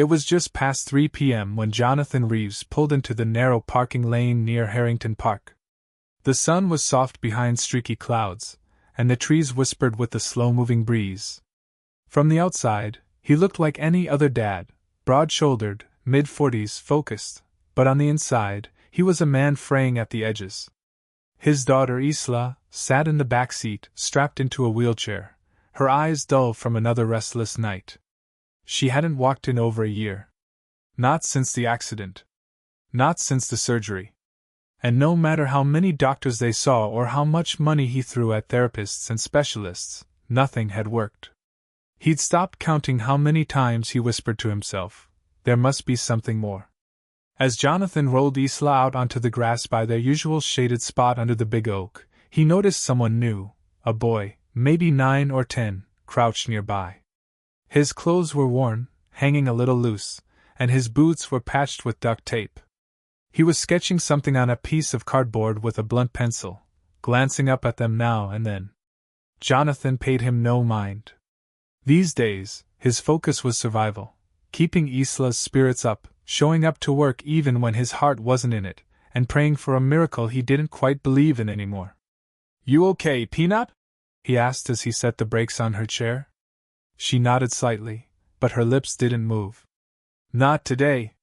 It was just past 3 p.m. when Jonathan Reeves pulled into the narrow parking lane near Harrington Park. The sun was soft behind streaky clouds, and the trees whispered with the slow-moving breeze. From the outside, he looked like any other dad, broad-shouldered, mid-40s, focused, but on the inside, he was a man fraying at the edges. His daughter Isla sat in the back seat, strapped into a wheelchair, her eyes dull from another restless night. She hadn't walked in over a year. Not since the accident. Not since the surgery. And no matter how many doctors they saw or how much money he threw at therapists and specialists, nothing had worked. He'd stopped counting how many times he whispered to himself, there must be something more. As Jonathan rolled Isla out onto the grass by their usual shaded spot under the big oak, he noticed someone new, a boy, maybe 9 or 10, crouched nearby. His clothes were worn, hanging a little loose, and his boots were patched with duct tape. He was sketching something on a piece of cardboard with a blunt pencil, glancing up at them now and then. Jonathan paid him no mind. These days, his focus was survival, keeping Isla's spirits up, showing up to work even when his heart wasn't in it, and praying for a miracle he didn't quite believe in anymore. "You okay, Peanut?" he asked as he set the brakes on her chair. She nodded slightly, but her lips didn't move. "Not today."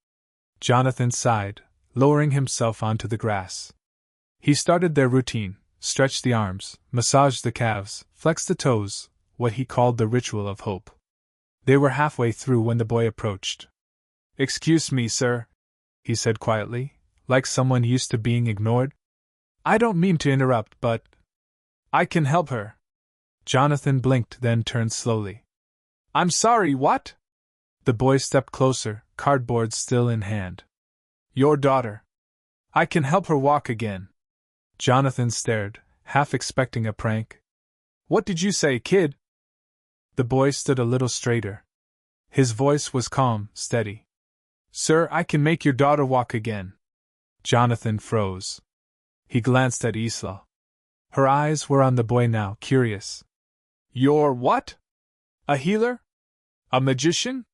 Jonathan sighed, lowering himself onto the grass. He started their routine, stretched the arms, massaged the calves, flexed the toes, what he called the ritual of hope. They were halfway through when the boy approached. "Excuse me, sir," he said quietly, like someone used to being ignored. "I don't mean to interrupt, but I can help her." Jonathan blinked, then turned slowly. "I'm sorry, what?" The boy stepped closer, cardboard still in hand. "Your daughter. I can help her walk again." Jonathan stared, half expecting a prank. "What did you say, kid?" The boy stood a little straighter. His voice was calm, steady. "Sir, I can make your daughter walk again." Jonathan froze. He glanced at Isla. Her eyes were on the boy now, curious. "You're what? A healer? A magician?"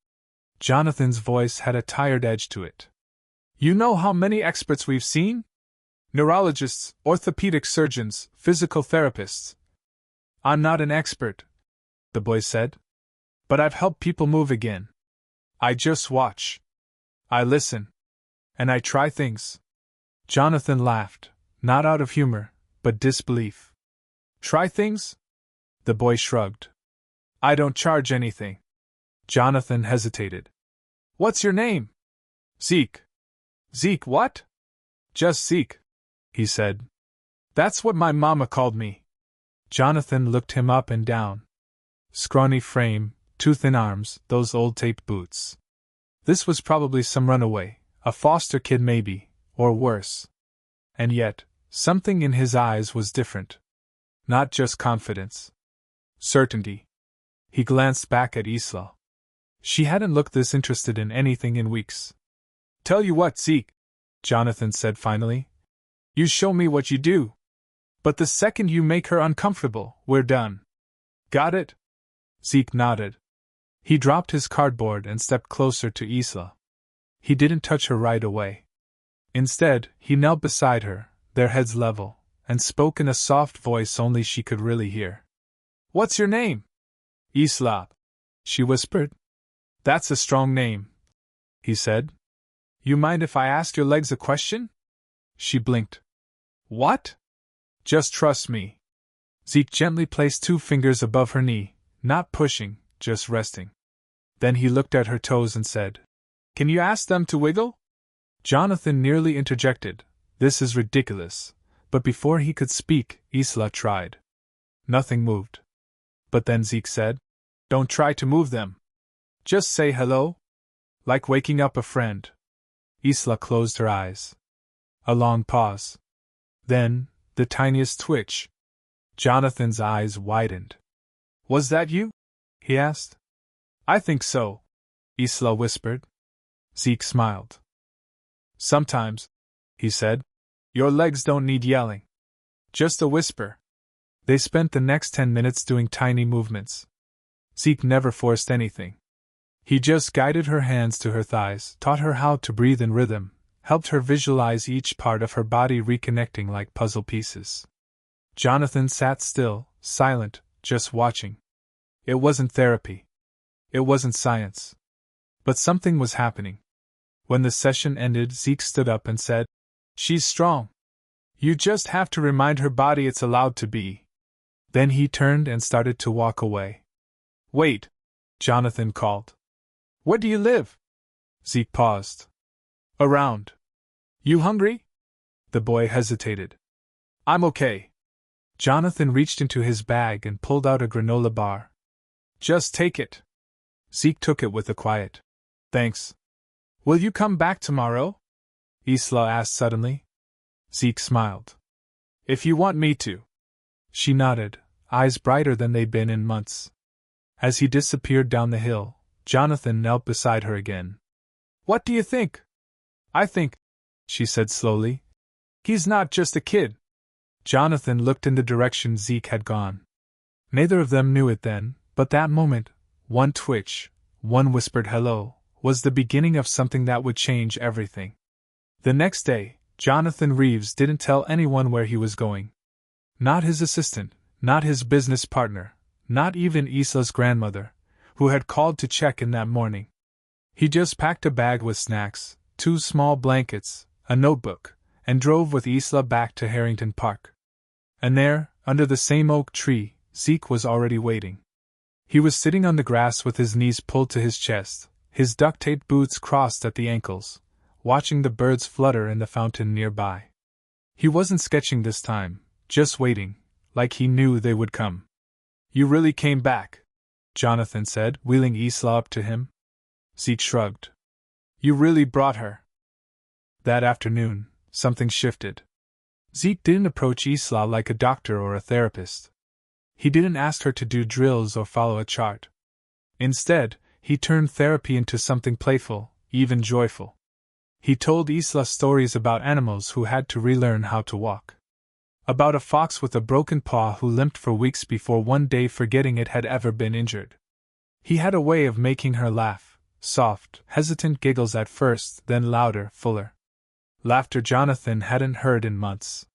Jonathan's voice had a tired edge to it. "You know how many experts we've seen? Neurologists, orthopedic surgeons, physical therapists." "I'm not an expert," the boy said. "But I've helped people move again. I just watch. I listen. And I try things." Jonathan laughed, not out of humor, but disbelief. "Try things?" The boy shrugged. "I don't charge anything." Jonathan hesitated. "What's your name?" "Zeke." "Zeke what?" "Just Zeke," he said. "That's what my mama called me." Jonathan looked him up and down. Scrawny frame, too thin arms, those old tape boots. This was probably some runaway, a foster kid maybe, or worse. And yet, something in his eyes was different. Not just confidence. Certainty. He glanced back at Isla. She hadn't looked this interested in anything in weeks. "Tell you what, Zeke," Jonathan said finally. "You show me what you do. But the second you make her uncomfortable, we're done. Got it?" Zeke nodded. He dropped his cardboard and stepped closer to Isla. He didn't touch her right away. Instead, he knelt beside her, their heads level, and spoke in a soft voice only she could really hear. "What's your name?" "Isla," she whispered. "That's a strong name," he said. "You mind if I ask your legs a question?" She blinked. "What?" "Just trust me." Zeke gently placed 2 fingers above her knee, not pushing, just resting. Then he looked at her toes and said, "Can you ask them to wiggle?" Jonathan nearly interjected, "This is ridiculous," but before he could speak, Isla tried. Nothing moved. But then Zeke said, "Don't try to move them. Just say hello. Like waking up a friend." Isla closed her eyes. A long pause. Then, the tiniest twitch. Jonathan's eyes widened. "Was that you?" he asked. "I think so," Isla whispered. Zeke smiled. "Sometimes," he said, "your legs don't need yelling. Just a whisper." They spent the next 10 minutes doing tiny movements. Zeke never forced anything. He just guided her hands to her thighs, taught her how to breathe in rhythm, helped her visualize each part of her body reconnecting like puzzle pieces. Jonathan sat still, silent, just watching. It wasn't therapy. It wasn't science. But something was happening. When the session ended, Zeke stood up and said, "She's strong. You just have to remind her body it's allowed to be." Then he turned and started to walk away. "Wait," Jonathan called. "Where do you live?" Zeke paused. "Around. You hungry?" The boy hesitated. "I'm okay." Jonathan reached into his bag and pulled out a granola bar. "Just take it." Zeke took it with a quiet "Thanks." "Will you come back tomorrow?" Isla asked suddenly. Zeke smiled. "If you want me to." She nodded, eyes brighter than they'd been in months. As he disappeared down the hill, Jonathan knelt beside her again. "What do you think?" "I think," she said slowly, "he's not just a kid." Jonathan looked in the direction Zeke had gone. Neither of them knew it then, but that moment, one twitch, one whispered hello, was the beginning of something that would change everything. The next day, Jonathan Reeves didn't tell anyone where he was going. Not his assistant, not his business partner, not even Isla's grandmother, who had called to check in that morning. He just packed a bag with snacks, 2 small blankets, a notebook, and drove with Isla back to Harrington Park. And there, under the same oak tree, Zeke was already waiting. He was sitting on the grass with his knees pulled to his chest, his duct-taped boots crossed at the ankles, watching the birds flutter in the fountain nearby. He wasn't sketching this time, just waiting, like he knew they would come. "You really came back," Jonathan said, wheeling Isla up to him. Zeke shrugged. "You really brought her." That afternoon, something shifted. Zeke didn't approach Isla like a doctor or a therapist. He didn't ask her to do drills or follow a chart. Instead, he turned therapy into something playful, even joyful. He told Isla stories about animals who had to relearn how to walk. About a fox with a broken paw who limped for weeks before one day forgetting it had ever been injured. He had a way of making her laugh, soft, hesitant giggles at first, then louder, fuller. Laughter Jonathan hadn't heard in months.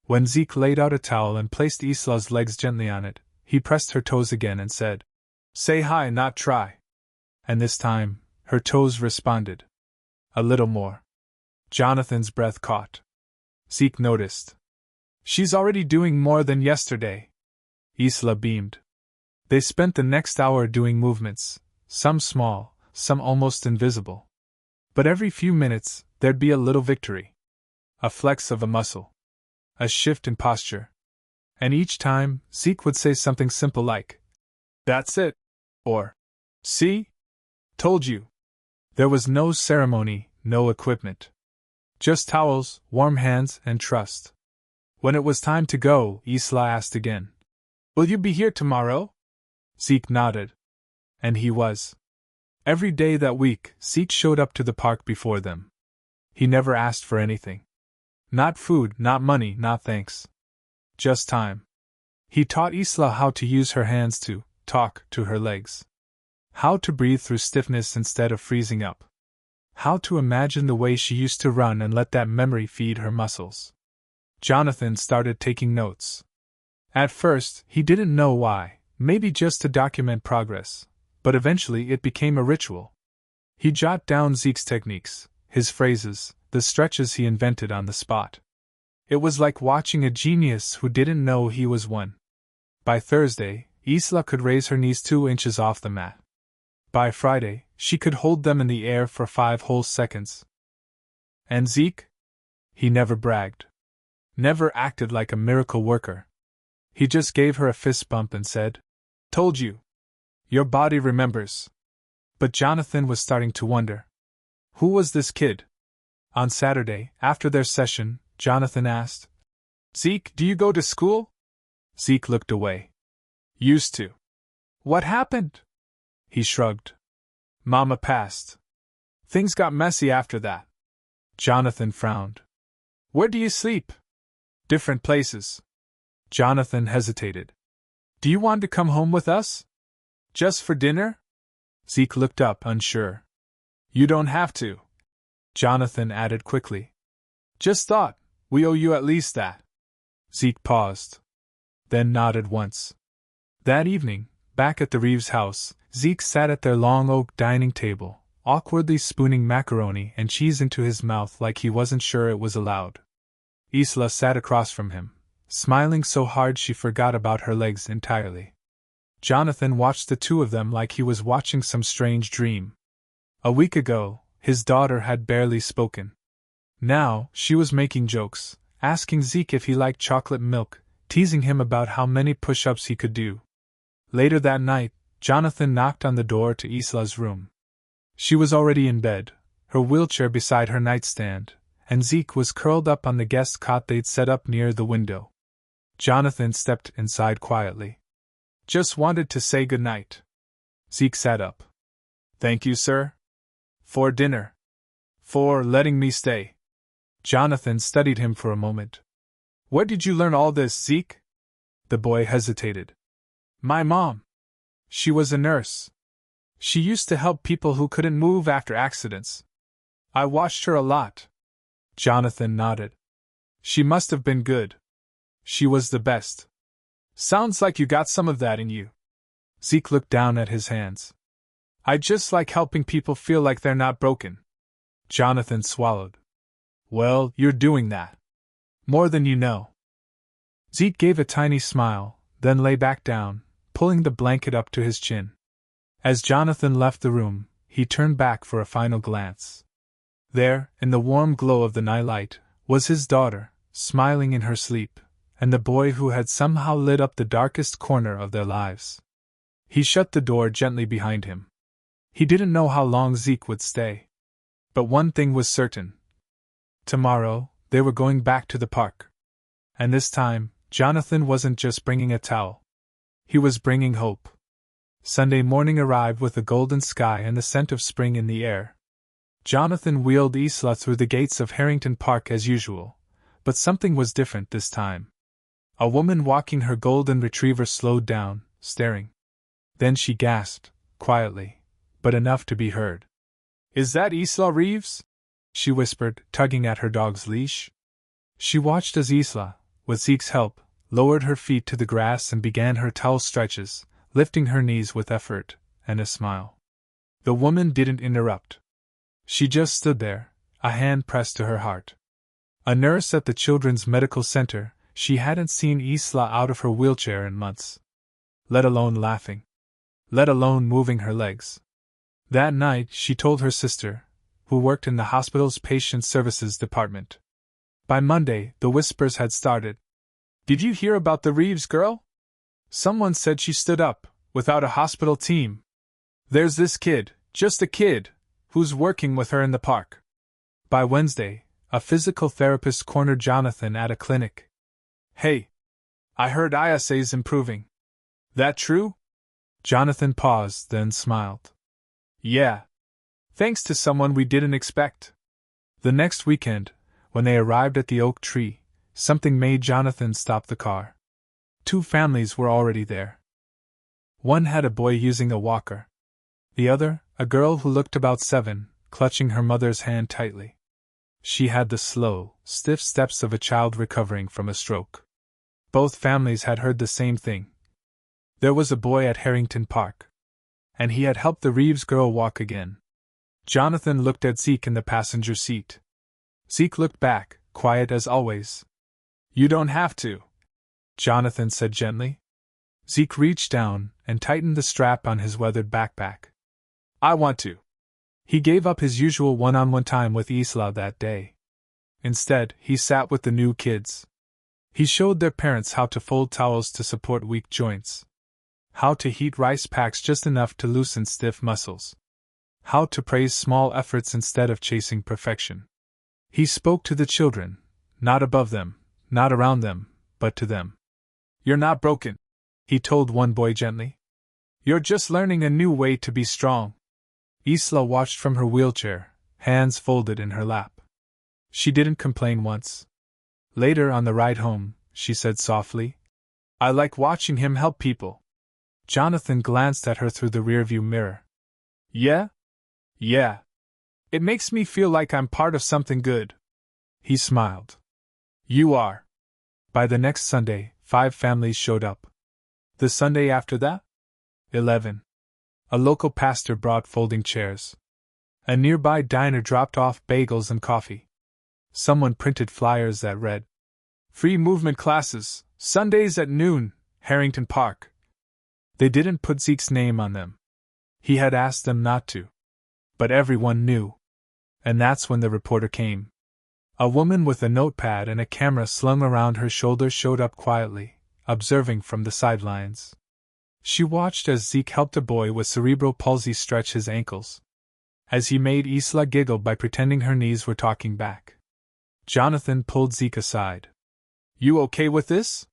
When Zeke laid out a towel and placed Isla's legs gently on it, he pressed her toes again and said, "Say hi, not try." And this time, her toes responded. A little more. Jonathan's breath caught. Zeke noticed. "She's already doing more than yesterday." Isla beamed. They spent the next hour doing movements, some small, some almost invisible. But every few minutes, there'd be a little victory. A flex of a muscle. A shift in posture. And each time, Zeke would say something simple like, "That's it," or, "See? Told you." There was no ceremony, no equipment. Just towels, warm hands, and trust. When it was time to go, Isla asked again, "Will you be here tomorrow?" Zeke nodded. And he was. Every day that week, Zeke showed up to the park before them. He never asked for anything. Not food, not money, not thanks. Just time. He taught Isla how to use her hands to talk to her legs. How to breathe through stiffness instead of freezing up. How to imagine the way she used to run and let that memory feed her muscles. Jonathan started taking notes. At first, he didn't know why, maybe just to document progress, but eventually it became a ritual. He jotted down Zeke's techniques, his phrases, the stretches he invented on the spot. It was like watching a genius who didn't know he was one. By Thursday, Isla could raise her knees 2 inches off the mat. By Friday, she could hold them in the air for 5 whole seconds. And Zeke? He never bragged. Never acted like a miracle worker. He just gave her a fist bump and said, "Told you. Your body remembers." But Jonathan was starting to wonder. Who was this kid? On Saturday, after their session, Jonathan asked, "Zeke, do you go to school?" Zeke looked away. "Used to." "What happened?" He shrugged. "Mama passed. Things got messy after that." Jonathan frowned. "Where do you sleep?" "Different places." Jonathan hesitated. "Do you want to come home with us? Just for dinner?" Zeke looked up, unsure. You don't have to, Jonathan added quickly. Just thought, we owe you at least that. Zeke paused, then nodded once. That evening, back at the Reeves house, Zeke sat at their long oak dining table, awkwardly spooning macaroni and cheese into his mouth like he wasn't sure it was allowed. Isla sat across from him, smiling so hard she forgot about her legs entirely. Jonathan watched the two of them like he was watching some strange dream. A week ago, his daughter had barely spoken. Now, she was making jokes, asking Zeke if he liked chocolate milk, teasing him about how many push-ups he could do. Later that night, Jonathan knocked on the door to Isla's room. She was already in bed, her wheelchair beside her nightstand, and Zeke was curled up on the guest cot they'd set up near the window. Jonathan stepped inside quietly. Just wanted to say good night. Zeke sat up. Thank you, sir. For dinner. For letting me stay. Jonathan studied him for a moment. Where did you learn all this, Zeke? The boy hesitated. My mom. She was a nurse. She used to help people who couldn't move after accidents. I watched her a lot. Jonathan nodded. She must have been good. She was the best. Sounds like you got some of that in you. Zeke looked down at his hands. I just like helping people feel like they're not broken. Jonathan swallowed. Well, you're doing that. More than you know. Zeke gave a tiny smile, then lay back down, pulling the blanket up to his chin. As Jonathan left the room, he turned back for a final glance. There, in the warm glow of the nightlight, was his daughter, smiling in her sleep, and the boy who had somehow lit up the darkest corner of their lives. He shut the door gently behind him. He didn't know how long Zeke would stay. But one thing was certain. Tomorrow, they were going back to the park. And this time, Jonathan wasn't just bringing a towel. He was bringing hope. Sunday morning arrived with a golden sky and the scent of spring in the air. Jonathan wheeled Isla through the gates of Harrington Park as usual, but something was different this time. A woman walking her golden retriever slowed down, staring. Then she gasped, quietly, but enough to be heard. Is that Isla Reeves? She whispered, tugging at her dog's leash. She watched as Isla, with Zeke's help, lowered her feet to the grass and began her towel stretches, lifting her knees with effort and a smile. The woman didn't interrupt. She just stood there, a hand pressed to her heart. A nurse at the Children's Medical Center, she hadn't seen Isla out of her wheelchair in months. Let alone laughing. Let alone moving her legs. That night she told her sister, who worked in the hospital's patient services department. By Monday, the whispers had started. Did you hear about the Reeves girl? Someone said she stood up, without a hospital team. There's this kid, just a kid, who's working with her in the park. By Wednesday, a physical therapist cornered Jonathan at a clinic. Hey, I heard ISA's improving. That true? Jonathan paused, then smiled. Yeah. Thanks to someone we didn't expect. The next weekend, when they arrived at the oak tree, something made Jonathan stop the car. Two families were already there. One had a boy using a walker. The other, a girl who looked about 7, clutching her mother's hand tightly. She had the slow, stiff steps of a child recovering from a stroke. Both families had heard the same thing. There was a boy at Harrington Park. And he had helped the Reeves girl walk again. Jonathan looked at Zeke in the passenger seat. Zeke looked back, quiet as always. You don't have to, Jonathan said gently. Zeke reached down and tightened the strap on his weathered backpack. I want to. He gave up his usual one-on-one time with Isla that day. Instead, he sat with the new kids. He showed their parents how to fold towels to support weak joints. How to heat rice packs just enough to loosen stiff muscles. How to praise small efforts instead of chasing perfection. He spoke to the children, not above them, not around them, but to them. You're not broken, he told one boy gently. You're just learning a new way to be strong. Isla watched from her wheelchair, hands folded in her lap. She didn't complain once. Later on the ride home, she said softly, I like watching him help people. Jonathan glanced at her through the rearview mirror. Yeah? Yeah. It makes me feel like I'm part of something good. He smiled. You are. By the next Sunday, 5 families showed up. The Sunday after that? 11. A local pastor brought folding chairs. A nearby diner dropped off bagels and coffee. Someone printed flyers that read, Free movement classes, Sundays at noon, Harrington Park. They didn't put Zeke's name on them. He had asked them not to. But everyone knew. And that's when the reporter came. A woman with a notepad and a camera slung around her shoulder showed up quietly, observing from the sidelines. She watched as Zeke helped a boy with cerebral palsy stretch his ankles. As he made Isla giggle by pretending her knees were talking back. Jonathan pulled Zeke aside. You okay with this?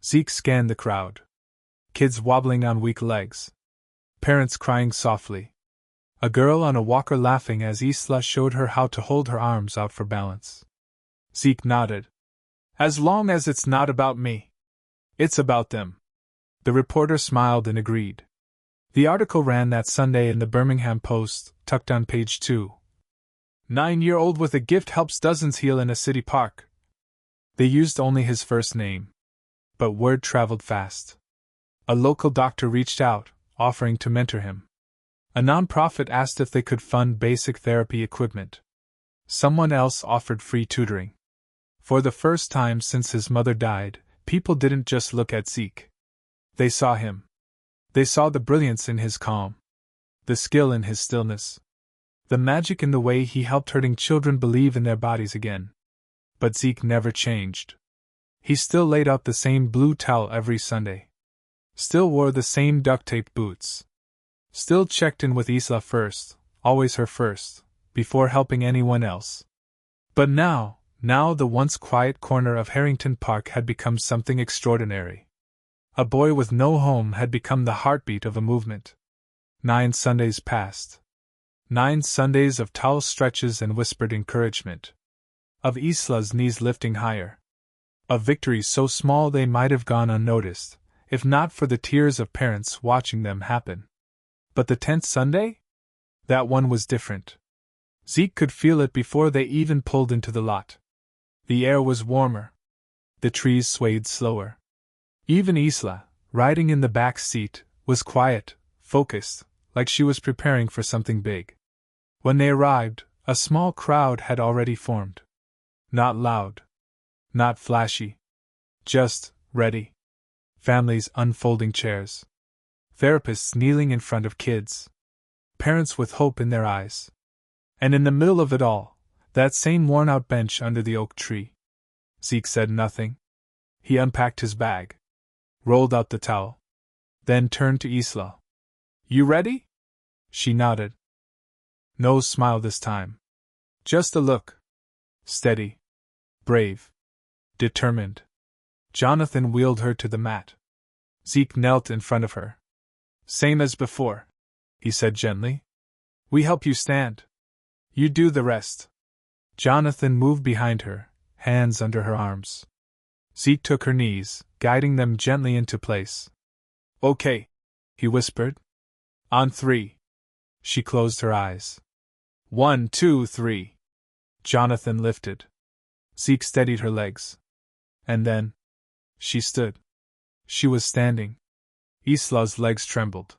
Zeke scanned the crowd. Kids wobbling on weak legs. Parents crying softly. A girl on a walker laughing as Isla showed her how to hold her arms out for balance. Zeke nodded. As long as it's not about me. It's about them. The reporter smiled and agreed. The article ran that Sunday in the Birmingham Post, tucked on page 2. 9-year-old with a gift helps dozens heal in a city park. They used only his first name. But word traveled fast. A local doctor reached out, offering to mentor him. A nonprofit asked if they could fund basic therapy equipment. Someone else offered free tutoring. For the first time since his mother died, people didn't just look at Zeke. They saw him. They saw the brilliance in his calm. The skill in his stillness. The magic in the way he helped hurting children believe in their bodies again. But Zeke never changed. He still laid out the same blue towel every Sunday. Still wore the same duct-taped boots. Still checked in with Isla first, always her first, before helping anyone else. But now the once quiet corner of Harrington Park had become something extraordinary. A boy with no home had become the heartbeat of a movement. 9 Sundays passed. 9 Sundays of towel stretches and whispered encouragement. Of Isla's knees lifting higher. Of victories so small they might have gone unnoticed, if not for the tears of parents watching them happen. But the 10th Sunday? That one was different. Zeke could feel it before they even pulled into the lot. The air was warmer. The trees swayed slower. Even Isla, riding in the back seat, was quiet, focused, like she was preparing for something big. When they arrived, a small crowd had already formed. Not loud. Not flashy. Just ready. Families unfolding chairs. Therapists kneeling in front of kids. Parents with hope in their eyes. And in the middle of it all, that same worn-out bench under the oak tree. Zeke said nothing. He unpacked his bag. Rolled out the towel. Then turned to Isla. You ready? She nodded. No smile this time. Just a look. Steady. Brave. Determined. Jonathan wheeled her to the mat. Zeke knelt in front of her. Same as before, he said gently. We help you stand. You do the rest. Jonathan moved behind her, hands under her arms. Zeke took her knees, guiding them gently into place. Okay, he whispered. On 3. She closed her eyes. 1, 2, 3. Jonathan lifted. Zeke steadied her legs. And then, she stood. She was standing. Isla's legs trembled.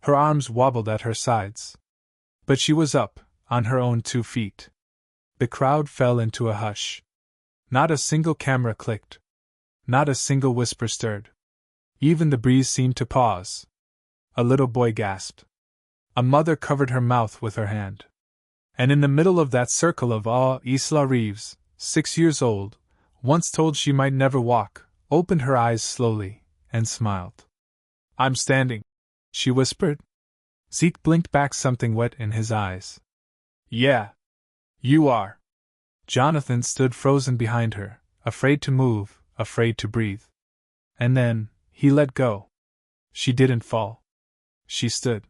Her arms wobbled at her sides. But she was up, on her own 2 feet. The crowd fell into a hush. Not a single camera clicked. Not a single whisper stirred. Even the breeze seemed to pause. A little boy gasped. A mother covered her mouth with her hand. And in the middle of that circle of awe, Isla Reeves, 6 years old, once told she might never walk, opened her eyes slowly, and smiled. I'm standing, she whispered. Zeke blinked back something wet in his eyes. Yeah. You are. Jonathan stood frozen behind her, afraid to move, afraid to breathe. And then, he let go. She didn't fall. She stood.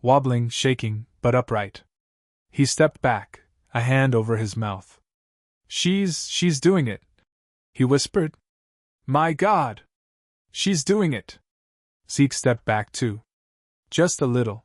Wobbling, shaking, but upright. He stepped back, a hand over his mouth. She's doing it, he whispered. My God! She's doing it! Zeke stepped back too. Just a little.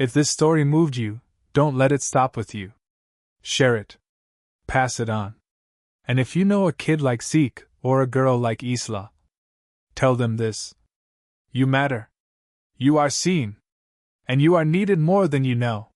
If this story moved you, don't let it stop with you. Share it. Pass it on. And if you know a kid like Zeke, or a girl like Isla, tell them this. You matter. You are seen. And you are needed more than you know.